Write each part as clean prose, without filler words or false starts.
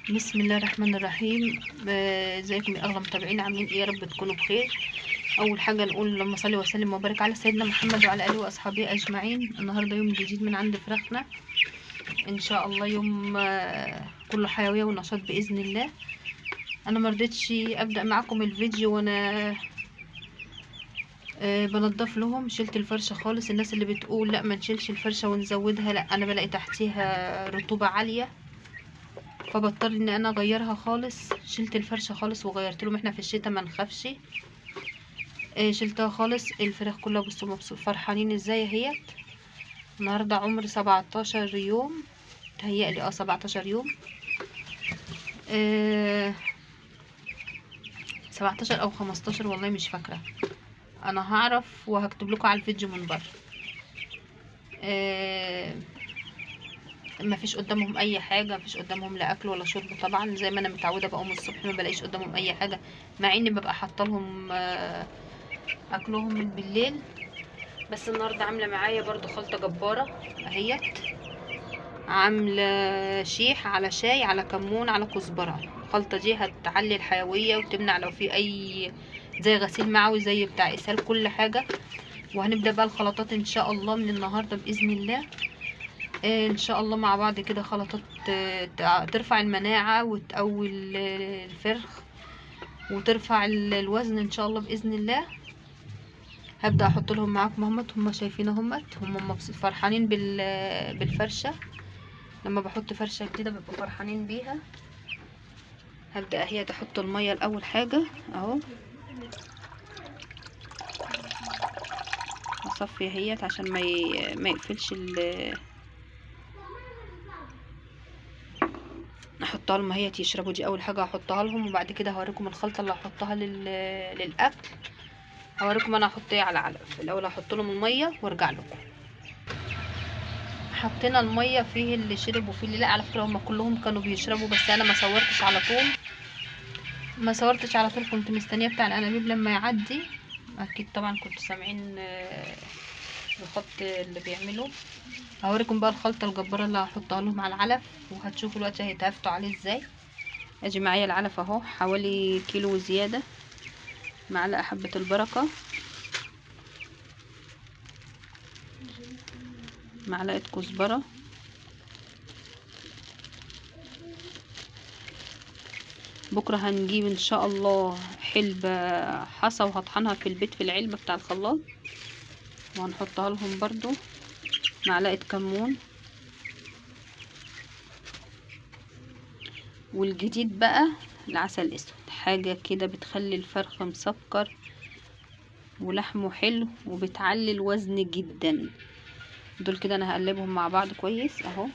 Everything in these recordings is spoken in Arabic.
بسم الله الرحمن الرحيم. ازيكم يا اغلى متابعين، عاملين ايه؟ يا رب تكونوا بخير. اول حاجه نقول اللهم صل وسلم وبارك على سيدنا محمد وعلى اله واصحابه اجمعين. النهارده يوم جديد من عند فراخنا، ان شاء الله يوم كله حيويه ونشاط باذن الله. انا مرضتش ابدا معاكم الفيديو وانا بنضف لهم. شلت الفرشه خالص. الناس اللي بتقول لا ما نشيلش الفرشه ونزودها، لا انا بلاقي تحتيها رطوبه عاليه، فبضطر ان انا اغيرها خالص. شلت الفرشه خالص وغيرت لهم، احنا في الشتاء ما نخافش. شلتها خالص. الفراخ كلها بصوا مبسوط فرحانين ازاي اهيت. النهارده عمر 17 يوم، تهيألي 17 يوم. 17 او 15 والله مش فاكره. انا هعرف وهكتب لكم على الفيديو من بره. ما فيش قدامهم اي حاجه، ما فيش قدامهم لا اكل ولا شرب. طبعا زي ما انا متعوده بقوم الصبح ما بلاقيش قدامهم اي حاجه، مع اني ببقى حاطه لهم اكلهم من بالليل. بس النهارده عامله معايا برضو خلطه جباره اهيت. عامله شيح على شاي على كمون على كزبره. الخلطه دي هتعلي الحيويه وتمنع لو في اي زي غسيل معوي زي بتاع اسهال كل حاجه. وهنبدا بقى الخلطات ان شاء الله من النهارده باذن الله. ان شاء الله مع بعض كده خلطات ترفع المناعه وتقوي الفرخ وترفع الوزن ان شاء الله باذن الله. هبدا احط لهم معاكم هم شايفين هم مبسوط فرحانين بالفرشه. لما بحط فرشه جديده بيبقوا فرحانين بيها. هبدا هي تحط الميه الاول حاجه اهو. هصفي اهيت عشان ما يقفلش احطها لهم هي يشربوا. دي اول حاجه هحطها لهم، وبعد كده هوريكم الخلطه اللي هحطها للاكل. هوريكم انا هحط ايه على علف. الاول هحط لهم الميه وارجع لكم. حطينا الميه، فيه اللي شرب وفيه اللي لا. على فكره هم كلهم كانوا بيشربوا، بس انا ما صورتش على طول. كنت مستنيه بتاع الانابيب لما يعدي. اكيد طبعا كنتوا سامعين الخط اللي بيعمله. هوريكم بقى الخلطه الجباره اللي هحطها لهم على العلف، وهتشوفوا الوقت هيتهافتوا عليه ازاي. اجي معايا العلف اهو، حوالي كيلو زياده. معلقه حبه البركه، معلقه كزبره، بكره هنجيب ان شاء الله حلبة حصى وهطحنها في البيت في العلبة بتاع الخلاط، وهنحطها لهم برضو. معلقة كمون. والجديد بقى العسل الاسود، حاجة كده بتخلي الفرخ مسكر ولحمه حلو وبتعلي الوزن جدا. دول كده انا هقلبهم مع بعض كويس اهو.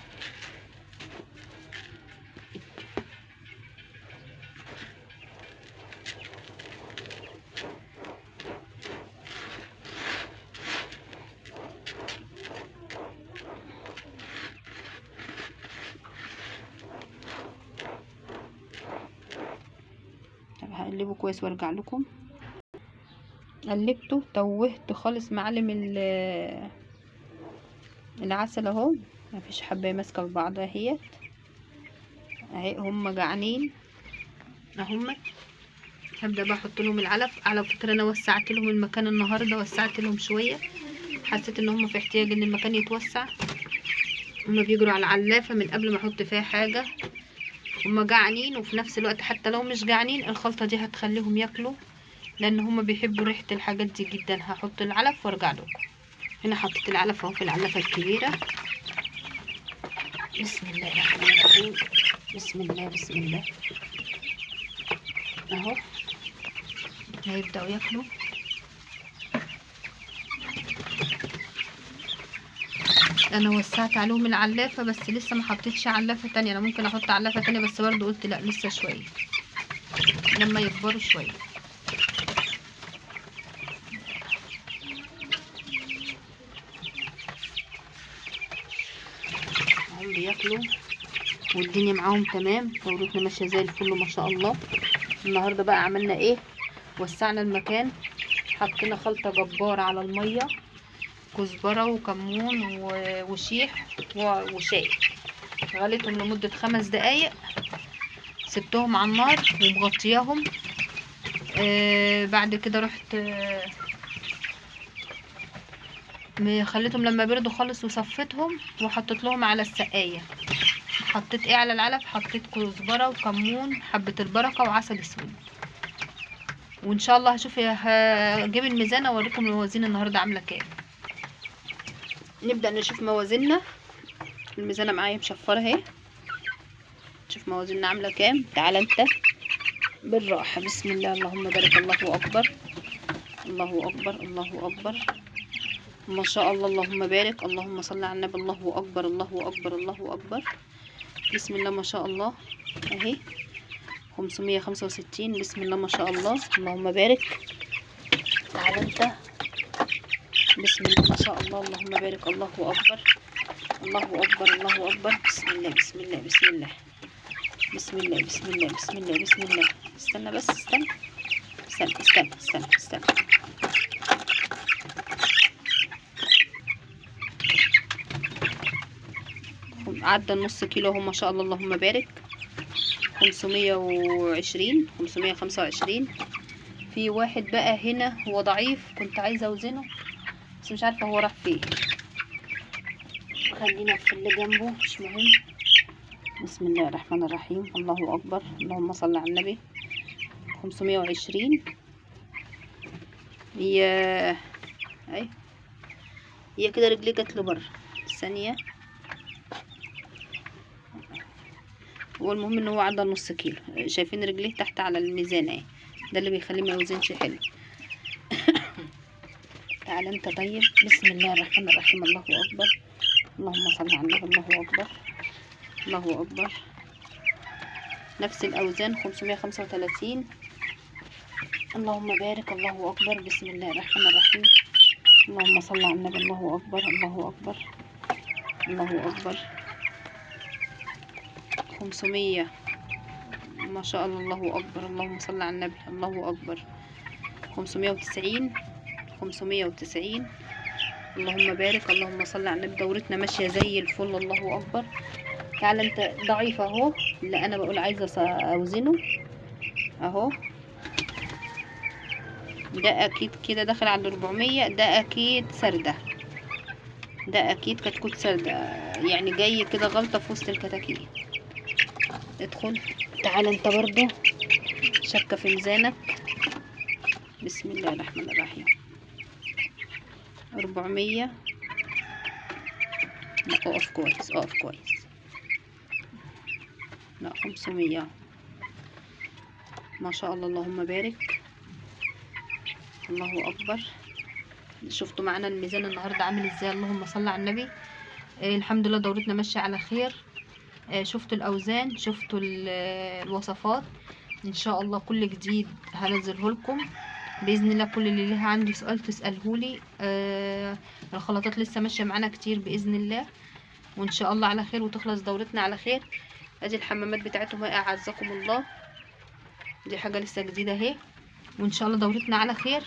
هقلبه كويس وارجع لكم. قلبته توهت خالص معلم العسل اهو. مفيش حبه ماسكه في بعضها اهيت اهي. هم جعانين اهم. هبدا بقى احط لهم العلف. على فكره انا وسعت لهم المكان النهارده، وسعت لهم شويه. حسيت ان هم في احتياج ان المكان يتوسع. هم بيجروا على العلافه من قبل ما احط فيها حاجه. هم جعانين، وفي نفس الوقت حتى لو مش جعانين الخلطه دي هتخليهم ياكلوا، لان هم بيحبوا ريحه الحاجات دي جدا. هحط العلف وارجع لكم. هنا حطيت العلف اهو في العلافه الكبيره. بسم الله الرحمن الرحيم. بسم الله بسم الله اهو. هيبداوا ياكلوا. انا وسعت عليهم العلافه، بس لسه ما حطيتش علافه تانية. انا ممكن احط علافه تانية، بس برضو قلت لا لسه شويه لما يكبروا شويه. هم بياكلوا والدنيا معاهم تمام. فورتنا ماشيه زي الفل ما شاء الله. النهارده بقى عملنا ايه؟ وسعنا المكان، حطينا خلطه جباره على الميه، كزبره وكمون وشيح وشاي. غليتهم لمده 5 دقايق. سبتهم على النار ومغطياهم. بعد كده رحت خليتهم لما بردوا خالص وصفيتهم وحطيت لهم على السقايه. حطيت ايه على العلف؟ حطيت كزبره وكمون، حبه البركه وعسل اسود. وان شاء الله هجيب الميزان اوريكم الموازين النهارده عامله كام. نبدا نشوف موازيننا. الميزانه معايا مشفره اهي، نشوف موازيننا عامله كام. تعالى انت بالراحه. بسم الله، اللهم بارك، الله اكبر الله اكبر الله اكبر، ما شاء الله، اللهم بارك، اللهم صل على النبي، الله اكبر الله اكبر الله اكبر. بسم الله ما شاء الله اهي 565. بسم الله ما شاء الله، اللهم بارك. تعالى انت. بسم الله ما شاء الله، اللهم بارك، الله اكبر الله اكبر الله اكبر. بسم الله بسم الله بسم الله بسم الله بسم الله بسم الله بسم الله. استنى بس، استنى استنى استنى استنى, استنى. عدى النص كيلو اهو ما شاء الله، اللهم بارك. 520 525. في واحد بقى هنا هو ضعيف، كنت عايزه اوزنه بس مش عارفه هو راح فين. خلينا في اللي جنبه مش مهم. بسم الله الرحمن الرحيم، الله اكبر، اللهم صل على النبي. 520. هي كده رجلي جت لبره ثانيه. والمهم ان هو عدى نص كيلو. شايفين رجليه تحت على الميزان اهي، ده اللي بيخليه ما يوزنش حلو. تعالى انت طيب. بسم الله الرحمن الرحيم، الله اكبر، اللهم صل على النبي، الله اكبر الله اكبر. نفس الاوزان 535. اللهم بارك، الله اكبر. بسم الله الرحمن الرحيم، اللهم صل على النبي، الله اكبر الله اكبر الله اكبر. 500 ما شاء الله، الله اكبر، اللهم صل على النبي، الله اكبر. 590 590. اللهم بارك، اللهم صل على النبي. دورتنا ماشيه زي الفل، الله اكبر. تعالى انت ضعيف اهو، اللي انا بقول عايزه اوزنه اهو. ده اكيد كده داخل على 400. ده اكيد سردة، ده اكيد كتكوت سردة، يعني جاي كده غلطة في وسط الكتاكيت. ادخل. تعال انت برضو شكة في ميزانك. بسم الله الرحمن الرحيم. 400. لا اقف كويس، اقف كويس. لا 500 ما شاء الله، اللهم بارك، الله اكبر. شفتوا معانا الميزان النهارده عامل ازاي؟ اللهم صل على النبي. الحمد لله دورتنا ماشيه على خير. شفتوا الاوزان، شفتوا الوصفات. ان شاء الله كل جديد هنزله لكم باذن الله. كل اللي لها عندي سؤال تسالهولي. الخلطات لسه ماشيه معانا كتير باذن الله، وان شاء الله على خير وتخلص دورتنا على خير. ادي الحمامات بتاعتهم اهي، اعزكم الله. دي حاجه لسه جديده اهي، وان شاء الله دورتنا على خير.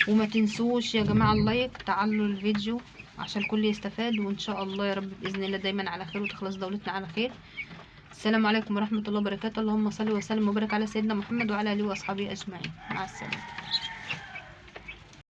وما تنسوش يا جماعه اللايك، تعالوا الفيديو عشان الكل يستفاد. وان شاء الله يا رب باذن الله دايما على خير وتخلص دورتنا على خير. السلام عليكم ورحمه الله وبركاته. اللهم صل وسلم وبارك على سيدنا محمد وعلى اله واصحابه اجمعين. مع السلامه.